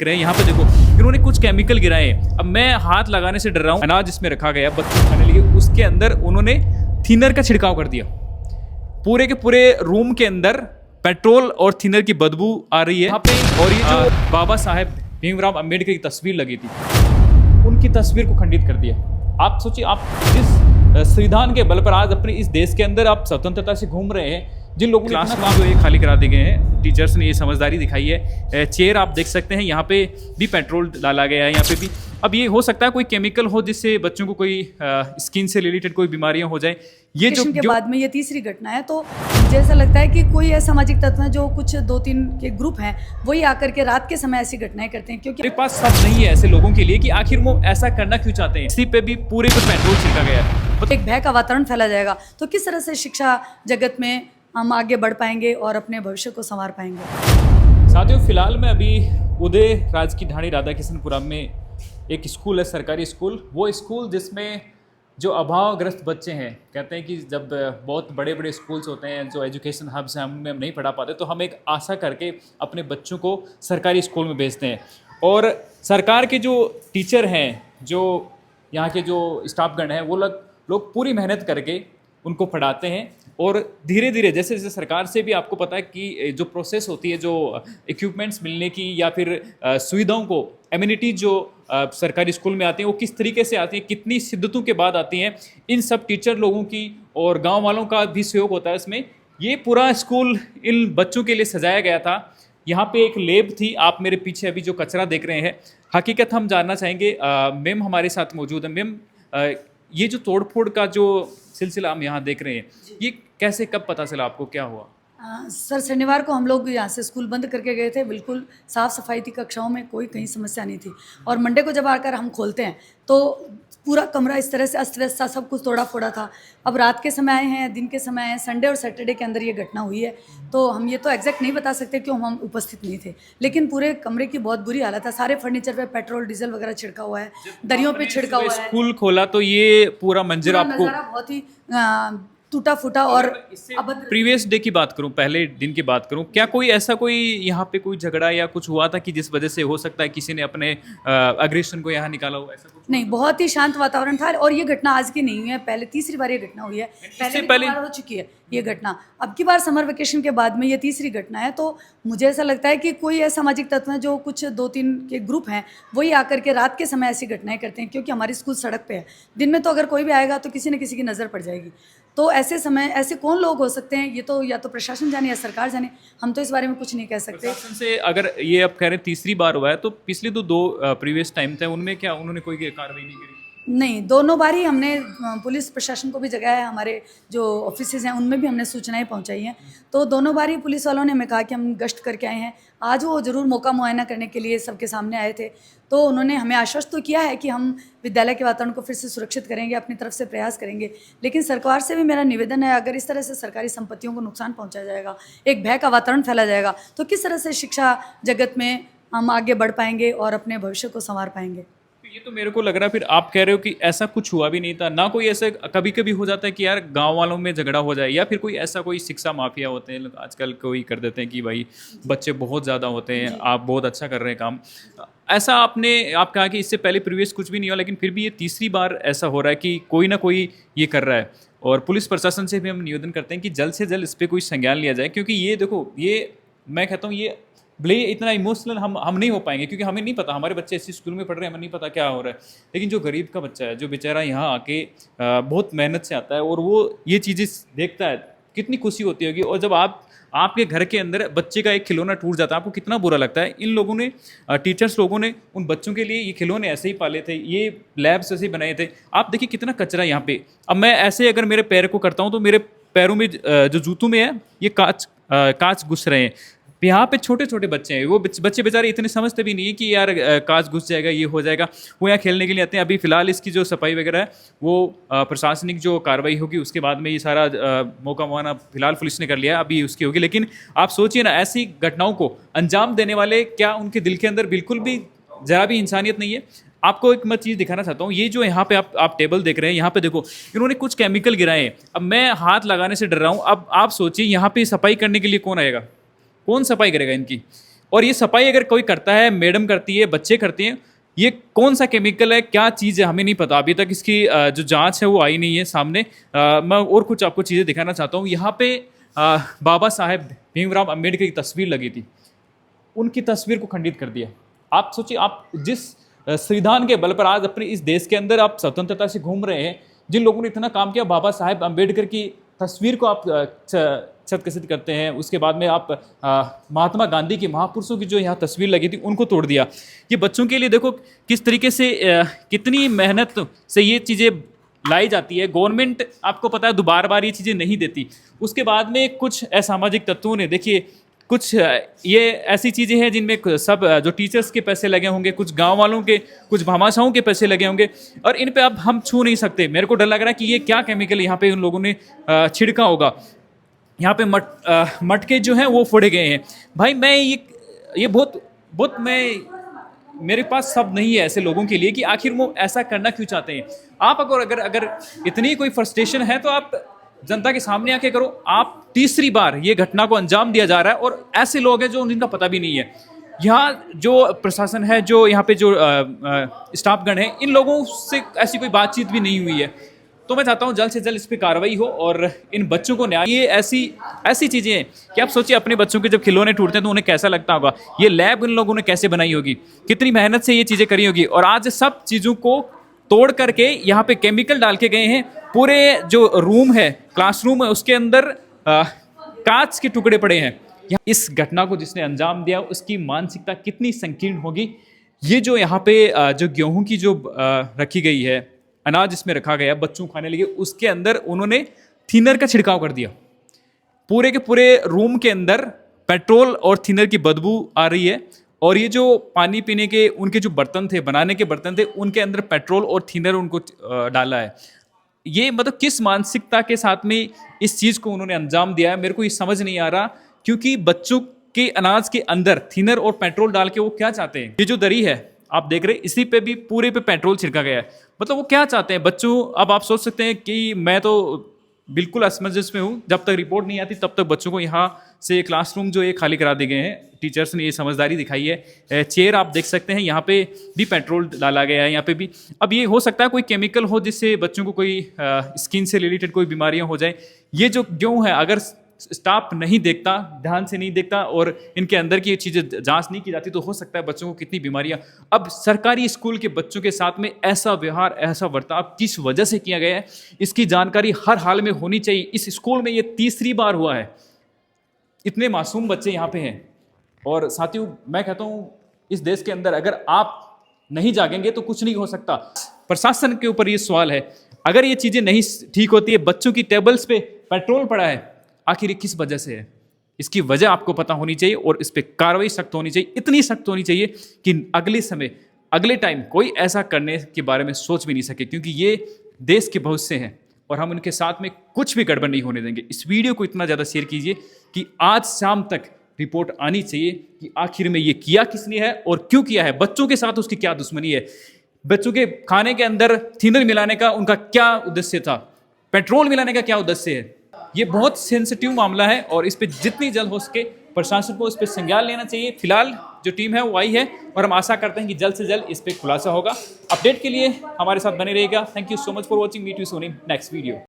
रहे हैं। यहाँ पे देखो इन्होंने कुछ केमिकल गिराए। अब मैं हाथ लगाने से डर रहा हूँ। अनाज इसमें रखा गया बच्चों खाने लिए, उसके अंदर उन्होंने थिनर का छिड़काव कर दिया। पूरे के पूरे रूम के अंदर पेट्रोल और थिनर की बदबू आ रही है यहाँ पे। और ये जो बाबा साहेब भीमराव अंबेडकर की तस्वीर लगी थी, उनकी तस्वीर को खंडित कर दिया। आप सोचिए, आप जिस संविधान के बल पर आज अपने इस देश के अंदर आप स्वतंत्रता से घूम रहे हैं, जिन लोगों ने क्लास जो ये खाली करा दिए गए हैं, टीचर्स ने ये समझदारी दिखाई है। चेयर आप देख सकते हैं, यहाँ पे भी पेट्रोल डाला गया है, यहाँ पे भी। अब ये हो सकता है कोई केमिकल हो जिससे बच्चों को कोई स्किन से रिलेटेड कोई बीमारियां हो जाए। ये जो के बाद में ये तीसरी घटना है, तो मुझे ऐसा लगता है कि कोई असामाजिक तत्व है जो कुछ 2-3 के ग्रुप हैं, वही आकर के रात के समय ऐसी घटनाएं करते हैं। क्योंकि मेरे पास सब नहीं है ऐसे लोगों के लिए कि आखिर वो ऐसा करना क्यों चाहते हैं। इसी पे भी पूरे पे पेट्रोल छिड़का गया है। एक भय का वातावरण फैला जाएगा, तो किस तरह से शिक्षा जगत में हम आगे बढ़ पाएंगे और अपने भविष्य को संवार पाएंगे। साथियों, फिलहाल मैं अभी उदय राज की ढाणी राधाकिशनपुरम में एक स्कूल है, सरकारी स्कूल। वो स्कूल जिसमें जो अभावग्रस्त बच्चे हैं, कहते हैं कि जब बहुत बड़े बड़े स्कूल्स होते हैं, जो एजुकेशन हब्स हैं, उनमें हम नहीं पढ़ा पाते, तो हम एक आशा करके अपने बच्चों को सरकारी स्कूल में भेजते हैं। और सरकार के जो टीचर हैं, जो यहाँ के जो स्टाफगण हैं, वो लोग पूरी मेहनत करके उनको पढ़ाते हैं। और धीरे धीरे जैसे जैसे सरकार से भी आपको पता है कि जो प्रोसेस होती है, जो इक्विपमेंट्स मिलने की या फिर सुविधाओं को, एम्यूनिटी जो सरकारी स्कूल में आती हैं, वो किस तरीके से आती हैं, कितनी शिद्दतों के बाद आती हैं, इन सब टीचर लोगों की और गांव वालों का भी सहयोग होता है इसमें। ये पूरा स्कूल इन बच्चों के लिए सजाया गया था। यहाँ पे एक लेब थी, आप मेरे पीछे अभी जो कचरा देख रहे हैं, हकीकत हम जानना चाहेंगे। मैम हमारे साथ मौजूद है। मैम, ये जो तोड़फोड़ का जो सिलसिला हम यहाँ देख रहे हैं, ये कैसे, कब पता चला आपको, क्या हुआ? सर, शनिवार को हम लोग यहाँ से स्कूल बंद करके गए थे। बिल्कुल साफ़ सफाई थी, कक्षाओं में कोई कहीं समस्या नहीं थी। और मंडे को जब आकर हम खोलते हैं तो पूरा कमरा इस तरह से अस्त व्यस्त था, सब कुछ तोड़ा फोड़ा था। अब रात के समय आए हैं, दिन के समय आए हैं, संडे और सैटरडे के अंदर ये घटना हुई है। तो हम ये तो एग्जैक्ट नहीं बता सकते क्यों हम उपस्थित नहीं थे, लेकिन पूरे कमरे की बहुत बुरी हालत है। सारे फर्नीचर पे पेट्रोल डीजल वगैरह छिड़का हुआ है, दरियों पे छिड़का हुआ है। स्कूल खोला तो ये पूरा मंजर आपको बहुत ही टूटा फूटा। और प्रीवियस डे की बात करूं, पहले दिन की बात करूं, क्या कोई ऐसा कोई यहाँ पे कोई झगड़ा या कुछ हुआ था कि जिस वजह से हो सकता है किसी ने अपने अग्रेशन को यहाँ निकाला हो? ऐसा कुछ नहीं, बहुत ही शांत वातावरण था। और ये घटना आज की नहीं है, पहले तीसरी बार ये घटना हुई है। पहले हो चुकी है ये घटना, अब की बार समर वेकेशन के बाद में ये तीसरी घटना है। तो मुझे ऐसा लगता है कि कोई असामाजिक तत्व है जो कुछ 2-3 के ग्रुप हैं, वही आकर के रात के समय ऐसी घटनाएं करते हैं। क्योंकि हमारी स्कूल सड़क पे है, दिन में तो अगर कोई भी आएगा तो किसी न किसी की नज़र पड़ जाएगी। तो ऐसे समय ऐसे कौन लोग हो सकते हैं, ये तो या तो प्रशासन जाने या सरकार जाने, हम तो इस बारे में कुछ नहीं कह सकते। प्रशासन से अगर ये अब कह रहे हैं तीसरी बार हुआ है, तो पिछले दो प्रीवियस टाइम थे, उनमें क्या उन्होंने कोई कार्रवाई नहीं करी? नहीं, दोनों बार ही हमने पुलिस प्रशासन को भी जगाया है, हमारे जो ऑफिसेज हैं उनमें भी हमने सूचनाएं पहुंचाई हैं। तो दोनों बार ही पुलिस वालों ने हमें कहा कि हम गश्त करके आए हैं। आज वो ज़रूर मौका मुआयना करने के लिए सबके सामने आए थे। तो उन्होंने हमें आश्वस्त तो किया है कि हम विद्यालय के वातावरण को फिर से सुरक्षित करेंगे, अपनी तरफ से प्रयास करेंगे। लेकिन सरकार से भी मेरा निवेदन है, अगर इस तरह से सरकारी संपत्तियों को नुकसान पहुँचाया जाएगा, एक भय का वातावरण फैला जाएगा, तो किस तरह से शिक्षा जगत में हम आगे बढ़ पाएंगे और अपने भविष्य को संवार पाएंगे। ये तो मेरे को लग रहा है, फिर आप कह रहे हो कि ऐसा कुछ हुआ भी नहीं था ना। कोई ऐसा कभी कभी हो जाता है कि यार गांव वालों में झगड़ा हो जाए, या फिर कोई ऐसा कोई शिक्षा माफिया होते हैं आजकल, कोई कर देते हैं कि भाई बच्चे बहुत ज़्यादा होते हैं, आप बहुत अच्छा कर रहे हैं काम। ऐसा आप कहा कि इससे पहले प्रीवियस कुछ भी नहीं हुआ, लेकिन फिर भी ये तीसरी बार ऐसा हो रहा है कि कोई ना कोई ये कर रहा है। और पुलिस प्रशासन से भी हम निवेदन करते हैं कि जल्द से जल्द इस पर कोई संज्ञान लिया जाए। क्योंकि ये देखो, ये मैं कहता हूँ, ये भले इतना इमोशनल हम नहीं हो पाएंगे, क्योंकि हमें नहीं पता, हमारे बच्चे ऐसी स्कूल में पढ़ रहे हैं, हमें नहीं पता क्या हो रहा है। लेकिन जो गरीब का बच्चा है, जो बेचारा यहाँ आके बहुत मेहनत से आता है और वो ये चीज़ें देखता है, कितनी खुशी होती होगी। और जब आपके घर के अंदर बच्चे का एक खिलौना टूट जाता है, आपको कितना बुरा लगता है। इन लोगों ने, टीचर्स लोगों ने उन बच्चों के लिए ये खिलौने ऐसे ही पाले थे, ये लैब्स ऐसे ही बनाए थे। आप देखिए कितना कचरा यहाँ पे। अब मैं ऐसे अगर मेरे पैर को करता हूँ तो मेरे पैरों में जो जूतों में है, ये कांच घुस रहे हैं। यहाँ पे छोटे छोटे बच्चे हैं, वो बच्चे बेचारे इतने समझते भी नहीं है कि यार कांच घुस जाएगा, ये हो जाएगा। वो यहाँ खेलने के लिए आते हैं। अभी फिलहाल इसकी जो सफाई वगैरह है, वो प्रशासनिक जो कार्रवाई होगी उसके बाद में ये सारा मौका मुआयना फिलहाल पुलिस ने कर लिया, अभी उसकी होगी। लेकिन आप सोचिए ना, ऐसी घटनाओं को अंजाम देने वाले, क्या उनके दिल के अंदर बिल्कुल भी जरा भी इंसानियत नहीं है? आपको एक मैं चीज़ दिखाना चाहता हूँ। ये जो यहाँ पे आप टेबल देख रहे हैं, यहाँ पे देखो इन्होंने कुछ केमिकल गिराए। अब मैं हाथ लगाने से डर रहा हूँ। अब आप सोचिए, यहाँ पे सफाई करने के लिए कौन आएगा, कौन सफाई करेगा इनकी? और ये सफाई अगर कोई करता है, मैडम करती है, बच्चे करते हैं, ये कौन सा केमिकल है, क्या चीज़ है, हमें नहीं पता। अभी तक इसकी जो जांच है वो आई नहीं है सामने। मैं और कुछ आपको चीज़ें दिखाना चाहता हूँ। यहाँ पे बाबा साहेब भीमराव अम्बेडकर की तस्वीर लगी थी, उनकी तस्वीर को खंडित कर दिया। आप सोचिए, आप जिस संविधान के बल पर आज अपने इस देश के अंदर आप स्वतंत्रता से घूम रहे हैं, जिन लोगों ने इतना काम किया, बाबा साहेब अम्बेडकर की तस्वीर को आप छतकसित करते हैं। उसके बाद में आप महात्मा गांधी की, महापुरुषों की जो यहाँ तस्वीर लगी थी उनको तोड़ दिया। ये बच्चों के लिए देखो किस तरीके से कितनी मेहनत से ये चीज़ें लाई जाती है। गवर्नमेंट आपको पता है बार बार ये चीज़ें नहीं देती। उसके बाद में कुछ असामाजिक तत्वों ने, देखिए कुछ ये ऐसी चीज़ें हैं जिनमें सब जो टीचर्स के पैसे लगे होंगे, कुछ गांव वालों के, कुछ भामाशाहों के पैसे लगे होंगे, और इन पे अब हम छू नहीं सकते। मेरे को डर लग रहा है कि ये क्या केमिकल यहाँ पे उन लोगों ने छिड़का होगा। यहाँ पे मटके जो हैं वो फोड़े गए हैं। भाई मैं ये बहुत मेरे पास शब्द नहीं है ऐसे लोगों के लिए कि आखिर वो ऐसा करना क्यों चाहते हैं। आप अगर इतनी कोई फ्रस्ट्रेशन है तो आप जनता के सामने आके करो। आप तीसरी बार ये घटना को अंजाम दिया जा रहा है, और ऐसे लोग हैं जो जिनका पता भी नहीं है। यहाँ जो प्रशासन है, जो यहाँ पे जो स्टाफगण है, इन लोगों से ऐसी कोई बातचीत भी नहीं हुई है। तो मैं चाहता हूँ जल्द से जल्द इस पर कार्रवाई हो और इन बच्चों को न्याय। ये ऐसी चीज़ें हैं कि आप सोचिए, अपने बच्चों के जब खिलौने टूटते हैं तो उन्हें कैसा लगता होगा। ये लैब इन लोगों ने कैसे बनाई होगी, कितनी मेहनत से ये चीज़ें करी होगी, और आज सब चीज़ों को तोड़ करके यहाँ पे केमिकल डाल के गए हैं। पूरे जो रूम है, क्लासरूम है, उसके अंदर कांच के टुकड़े पड़े हैं। इस घटना को जिसने अंजाम दिया उसकी मानसिकता कितनी संकीर्ण होगी। ये जो यहाँ पे जो गेहूं की जो रखी गई है, अनाज इसमें रखा गया, बच्चों खाने लगे, उसके अंदर उन्होंने थिनर का छिड़काव कर दिया। पूरे के पूरे रूम के अंदर पेट्रोल और थिनर की बदबू आ रही है, और ये जो पानी पीने के उनके जो बर्तन थे, बनाने के बर्तन थे, उनके अंदर पेट्रोल और थिनर उनको डाला है। ये मतलब किस मानसिकता के साथ में इस चीज़ को उन्होंने अंजाम दिया है, मेरे को ये समझ नहीं आ रहा। क्योंकि बच्चों के अनाज के अंदर थिनर और पेट्रोल डाल के वो क्या चाहते हैं। ये जो दरी है आप देख रहे हैं, इसी पे भी पूरे पे पेट्रोल छिड़का गया है। मतलब वो क्या चाहते हैं बच्चों। अब आप सोच सकते हैं कि मैं तो बिल्कुल असमंजस में हूँ। जब तक रिपोर्ट नहीं आती तब तक बच्चों को यहाँ से क्लासरूम जो ये खाली करा दिए गए हैं। टीचर्स ने ये समझदारी दिखाई है। चेयर आप देख सकते हैं, यहाँ पे भी पेट्रोल डाला गया है, यहाँ पे भी। अब ये हो सकता है कोई केमिकल हो जिससे बच्चों को कोई स्किन से रिलेटेड कोई बीमारियाँ हो जाए। ये जो गेहूँ है, अगर स्टाफ नहीं देखता, ध्यान से नहीं देखता, और इनके अंदर की चीज़ें जांच नहीं की जाती, तो हो सकता है बच्चों को कितनी बीमारियां। अब सरकारी स्कूल के बच्चों के साथ में ऐसा व्यवहार, ऐसा बर्ताव किस वजह से किया गया है, इसकी जानकारी हर हाल में होनी चाहिए। इस स्कूल में ये तीसरी बार हुआ है। इतने मासूम बच्चे यहाँ पे हैं। और साथियों, मैं कहता हूँ इस देश के अंदर अगर आप नहीं जागेंगे तो कुछ नहीं हो सकता। प्रशासन के ऊपर ये सवाल है, अगर ये चीज़ें नहीं ठीक होती है, बच्चों की टेबल्स पे पेट्रोल पड़ा है, आखिर किस वजह से है, इसकी वजह आपको पता होनी चाहिए, और इस पर कार्रवाई सख्त होनी चाहिए। इतनी सख्त होनी चाहिए कि अगले टाइम कोई ऐसा करने के बारे में सोच भी नहीं सके, क्योंकि ये देश के भविष्य हैं और हम उनके साथ में कुछ भी गड़बड़ नहीं होने देंगे। इस वीडियो को इतना ज़्यादा शेयर कीजिए कि आज शाम तक रिपोर्ट आनी चाहिए कि आखिर में ये किया किसने है और क्यों किया है, बच्चों के साथ उसकी क्या दुश्मनी है, बच्चों के खाने के अंदर थिनर मिलाने का उनका क्या उद्देश्य था, पेट्रोल मिलाने का क्या उद्देश्य है। ये बहुत सेंसिटिव मामला है और इस पे जितनी जल्द हो सके प्रशासन को इस पे संज्ञान लेना चाहिए। फिलहाल जो टीम है वो आई है और हम आशा करते हैं कि जल्द से जल्द इस पे खुलासा होगा। अपडेट के लिए हमारे साथ बने रहिएगा। Thank you so much for watching. Meet you soon in next video.